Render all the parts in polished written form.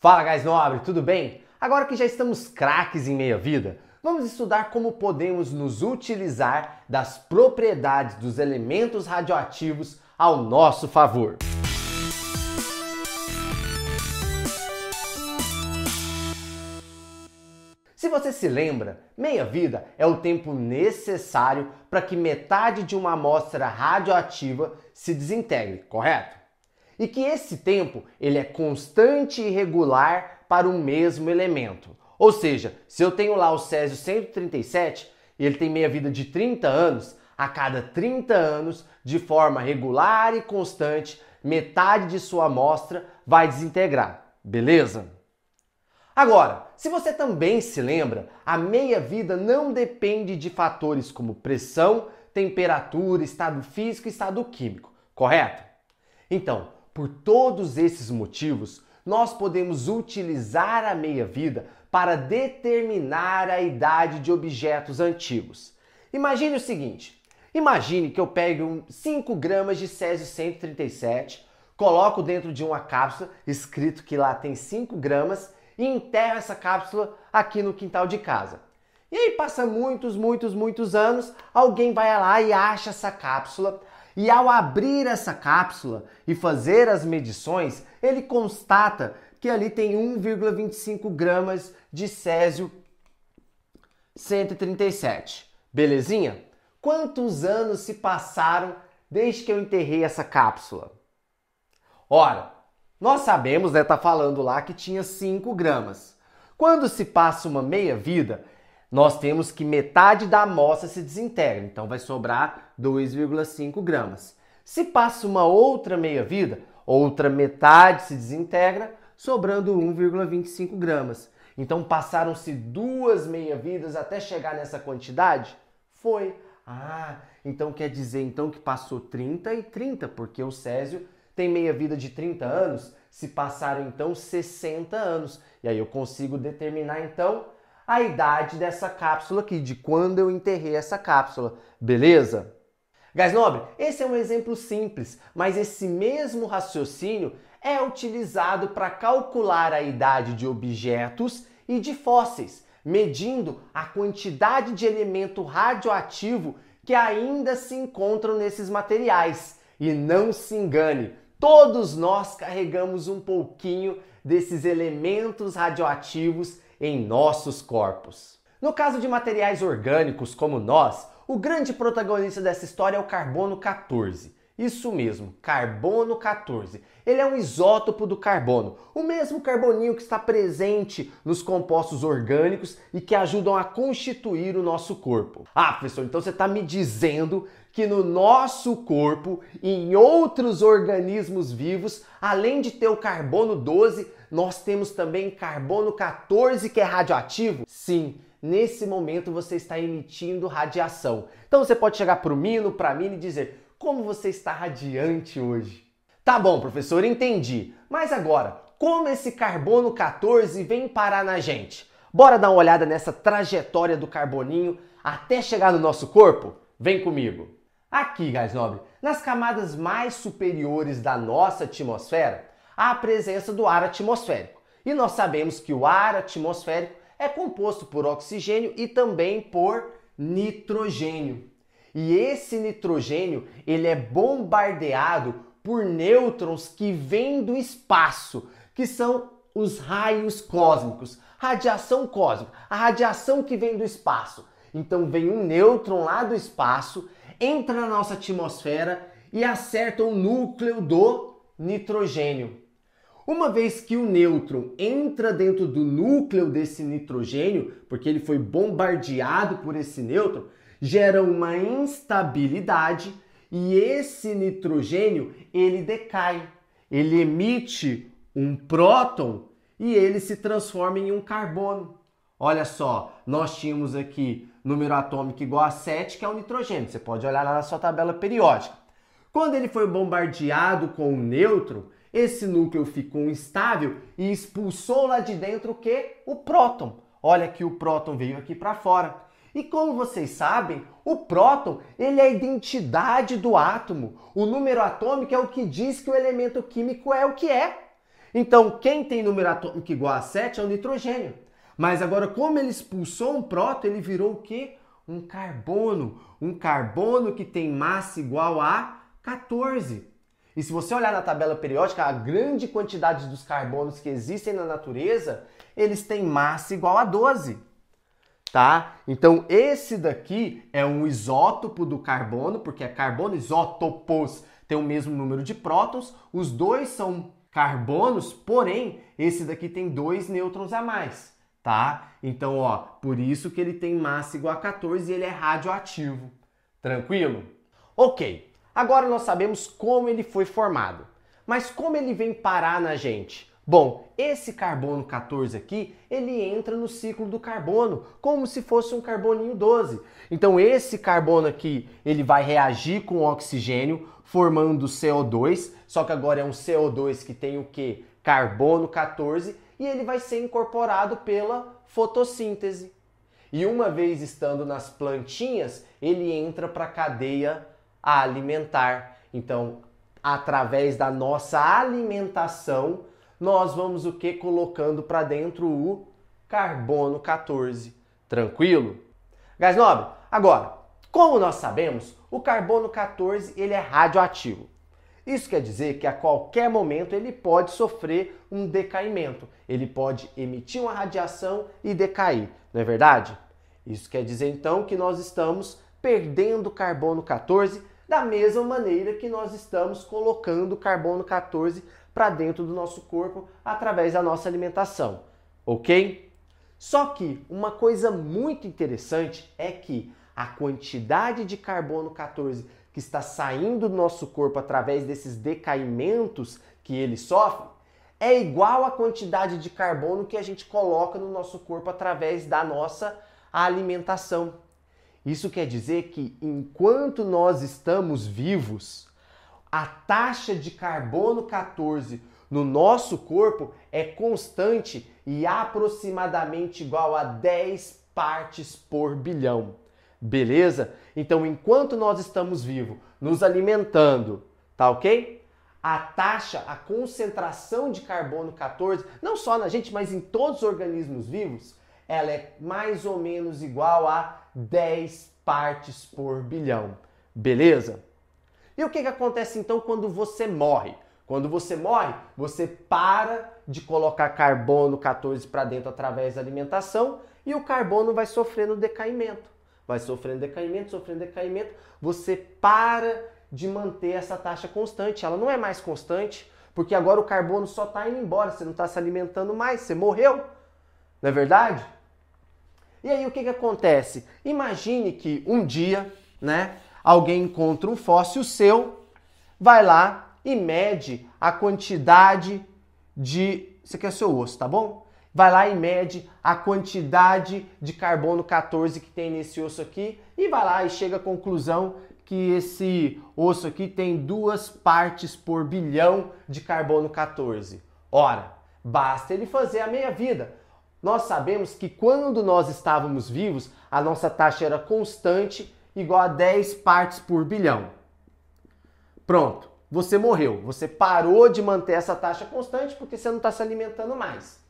Fala, guys nobre, tudo bem? Agora que já estamos craques em meia-vida, vamos estudar como podemos nos utilizar das propriedades dos elementos radioativos ao nosso favor. Se você se lembra, meia-vida é o tempo necessário para que metade de uma amostra radioativa se desintegre, correto? E que esse tempo ele é constante e regular para o mesmo elemento. Ou seja, se eu tenho lá o césio 137 e ele tem meia-vida de 30 anos, a cada 30 anos, de forma regular e constante, metade de sua amostra vai desintegrar, beleza? Agora, se você também se lembra, a meia-vida não depende de fatores como pressão, temperatura, estado físico e estado químico, correto? Então, por todos esses motivos, nós podemos utilizar a meia-vida para determinar a idade de objetos antigos. Imagine o seguinte, imagine que eu pego 5 gramas de césio 137, coloco dentro de uma cápsula, escrito que lá tem 5 gramas, e enterro essa cápsula aqui no quintal de casa. E aí passa muitos anos, alguém vai lá e acha essa cápsula, e ao abrir essa cápsula e fazer as medições, ele constata que ali tem 1,25 gramas de césio 137. Belezinha? Quantos anos se passaram desde que eu enterrei essa cápsula? Ora, nós sabemos, tá falando lá que tinha 5 gramas. Quando se passa uma meia-vida, nós temos que metade da amostra se desintegra, então vai sobrar 2,5 gramas. Se passa uma outra meia-vida, outra metade se desintegra, sobrando 1,25 gramas. Então passaram-se 2 meia-vidas até chegar nessa quantidade? Foi. Então quer dizer que passou 30 e 30, porque o césio tem meia-vida de 30 anos, se passaram então 60 anos. E aí eu consigo determinar então a idade dessa cápsula aqui, de quando eu enterrei essa cápsula, beleza? Guys nobre, esse é um exemplo simples, mas esse mesmo raciocínio é utilizado para calcular a idade de objetos e de fósseis, medindo a quantidade de elemento radioativo que ainda se encontram nesses materiais. E não se engane, todos nós carregamos um pouquinho desses elementos radioativos em nossos corpos. No caso de materiais orgânicos como nós, o grande protagonista dessa história é o carbono 14. Isso mesmo, carbono 14. Ele é um isótopo do carbono, o mesmo carboninho que está presente nos compostos orgânicos e que ajudam a constituir o nosso corpo. Professor, então você está me dizendo que no nosso corpo e em outros organismos vivos, além de ter o carbono 12, nós temos também carbono 14 que é radioativo? Sim, nesse momento você está emitindo radiação. Então você pode chegar para o Mino, para mim e dizer: como você está radiante hoje? Tá bom, professor, entendi. Mas agora, como esse carbono 14 vem parar na gente? Bora dar uma olhada nessa trajetória do carboninho até chegar no nosso corpo? Vem comigo. Aqui, guys nobre, nas camadas mais superiores da nossa atmosfera, há a presença do ar atmosférico. E nós sabemos que o ar atmosférico é composto por oxigênio e também por nitrogênio. E esse nitrogênio, ele é bombardeado por nêutrons que vêm do espaço, que são os raios cósmicos, radiação cósmica, a radiação que vem do espaço. Então vem um nêutron lá do espaço, entra na nossa atmosfera e acerta o núcleo do nitrogênio. Uma vez que o nêutron entra dentro do núcleo desse nitrogênio, porque ele foi bombardeado por esse nêutron, gera uma instabilidade e esse nitrogênio ele decai. Ele emite um próton e ele se transforma em um carbono. Olha só, nós tínhamos aqui número atômico igual a 7, que é o nitrogênio. Você pode olhar lá na sua tabela periódica. Quando ele foi bombardeado com o nêutron, esse núcleo ficou instável e expulsou lá de dentro o quê? O próton. Olha que o próton veio aqui para fora. E como vocês sabem, o próton ele é a identidade do átomo. O número atômico é o que diz que o elemento químico é o que é. Então, quem tem número atômico igual a 7 é o nitrogênio. Mas agora, como ele expulsou um próton, ele virou o quê? Um carbono. Um carbono que tem massa igual a 14. E se você olhar na tabela periódica, a grande quantidade dos carbonos que existem na natureza, eles têm massa igual a 12. Tá? Então, esse daqui é um isótopo do carbono, porque é carbono, isótopos tem o mesmo número de prótons. Os dois são carbonos, porém, esse daqui tem 2 nêutrons a mais, tá? Então, ó, por isso que ele tem massa igual a 14 e ele é radioativo. Tranquilo? Ok, agora nós sabemos como ele foi formado. Mas como ele vem parar na gente? Bom, esse carbono 14 aqui, ele entra no ciclo do carbono, como se fosse um carboninho 12. Então esse carbono aqui, ele vai reagir com o oxigênio, formando CO2, só que agora é um CO2 que tem o quê? Carbono 14, e ele vai ser incorporado pela fotossíntese. E uma vez estando nas plantinhas, ele entra para a cadeia alimentar. Então, através da nossa alimentação, nós vamos o que? Colocando para dentro o carbono 14. Tranquilo? Gás nobre, agora, como nós sabemos, o carbono 14 ele é radioativo. Isso quer dizer que a qualquer momento ele pode sofrer um decaimento. Ele pode emitir uma radiação e decair, não é verdade? Isso quer dizer então que nós estamos perdendo carbono 14 da mesma maneira que nós estamos colocando carbono 14 para dentro do nosso corpo através da nossa alimentação, ok? Só que uma coisa muito interessante é que a quantidade de carbono 14 que está saindo do nosso corpo através desses decaimentos que ele sofre é igual à quantidade de carbono que a gente coloca no nosso corpo através da nossa alimentação. Isso quer dizer que enquanto nós estamos vivos, a taxa de carbono 14 no nosso corpo é constante e aproximadamente igual a 10 partes por bilhão. Beleza? Então, enquanto nós estamos vivos, nos alimentando, tá ok? A taxa, a concentração de carbono 14, não só na gente, mas em todos os organismos vivos, ela é mais ou menos igual a 10 partes por bilhão. Beleza? E o que acontece então quando você morre? Quando você morre, você para de colocar carbono 14 para dentro através da alimentação e o carbono vai sofrendo decaimento. Vai sofrendo decaimento, você para de manter essa taxa constante. Ela não é mais constante, porque agora o carbono só está indo embora, você não está se alimentando mais, você morreu. Não é verdade? E aí o que acontece? Imagine que um dia, né, alguém encontra um fóssil seu, vai lá e mede a quantidade de... Isso aqui é seu osso, tá bom? Vai lá e mede a quantidade de carbono 14 que tem nesse osso aqui e vai lá e chega à conclusão que esse osso aqui tem 2 partes por bilhão de carbono 14. Ora, basta ele fazer a meia-vida. Nós sabemos que quando nós estávamos vivos, a nossa taxa era constante, igual a 10 partes por bilhão. Pronto, você morreu. Você parou de manter essa taxa constante porque você não está se alimentando mais.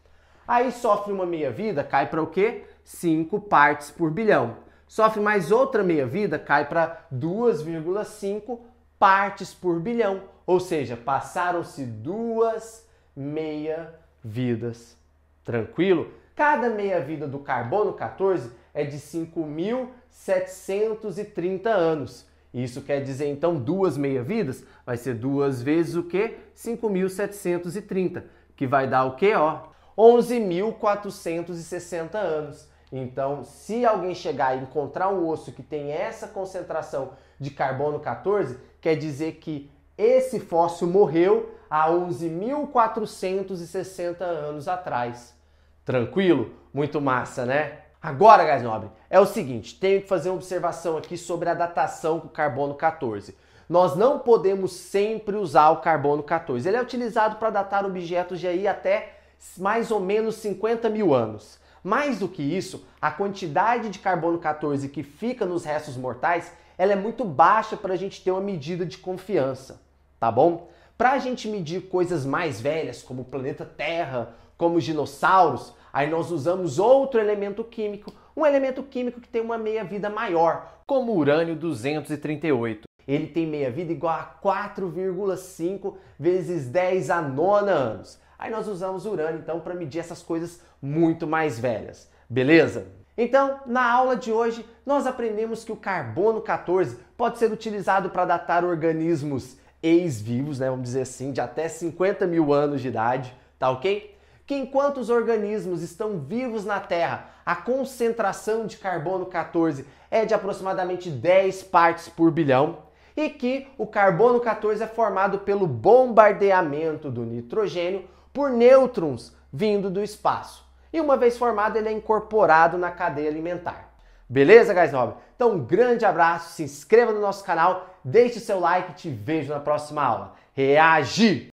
Aí sofre uma meia-vida, cai para o quê? 5 partes por bilhão. Sofre mais outra meia-vida, cai para 2,5 partes por bilhão. Ou seja, passaram-se 2 meia-vidas. Tranquilo? Cada meia-vida do carbono 14 é de 5.730 anos. Isso quer dizer, então, 2 meia-vidas vai ser 2 vezes o quê? 5.730, que vai dar o quê? Ó, 11.460 anos. Então, se alguém chegar e encontrar um osso que tem essa concentração de carbono 14, quer dizer que esse fóssil morreu há 11.460 anos atrás. Tranquilo? Muito massa, né? Agora, gás nobre, é o seguinte, tenho que fazer uma observação aqui sobre a datação com carbono 14. Nós não podemos sempre usar o carbono 14. Ele é utilizado para datar objetos de aí até mais ou menos 50 mil anos. Mais do que isso, a quantidade de carbono 14 que fica nos restos mortais, ela é muito baixa para a gente ter uma medida de confiança, tá bom? Para a gente medir coisas mais velhas, como o planeta Terra, como os dinossauros, aí nós usamos outro elemento químico, um elemento químico que tem uma meia-vida maior, como o urânio 238. Ele tem meia-vida igual a 4,5 vezes 10 a nona anos. Aí nós usamos urânio, então, para medir essas coisas muito mais velhas. Beleza? Então, na aula de hoje, nós aprendemos que o carbono 14 pode ser utilizado para datar organismos ex-vivos, né, vamos dizer assim, de até 50 mil anos de idade, tá ok? Que enquanto os organismos estão vivos na Terra, a concentração de carbono 14 é de aproximadamente 10 partes por bilhão e que o carbono 14 é formado pelo bombardeamento do nitrogênio por nêutrons vindo do espaço. E uma vez formado, ele é incorporado na cadeia alimentar. Beleza, guys nobre? Então, um grande abraço, se inscreva no nosso canal, deixe seu like e te vejo na próxima aula. Reagir!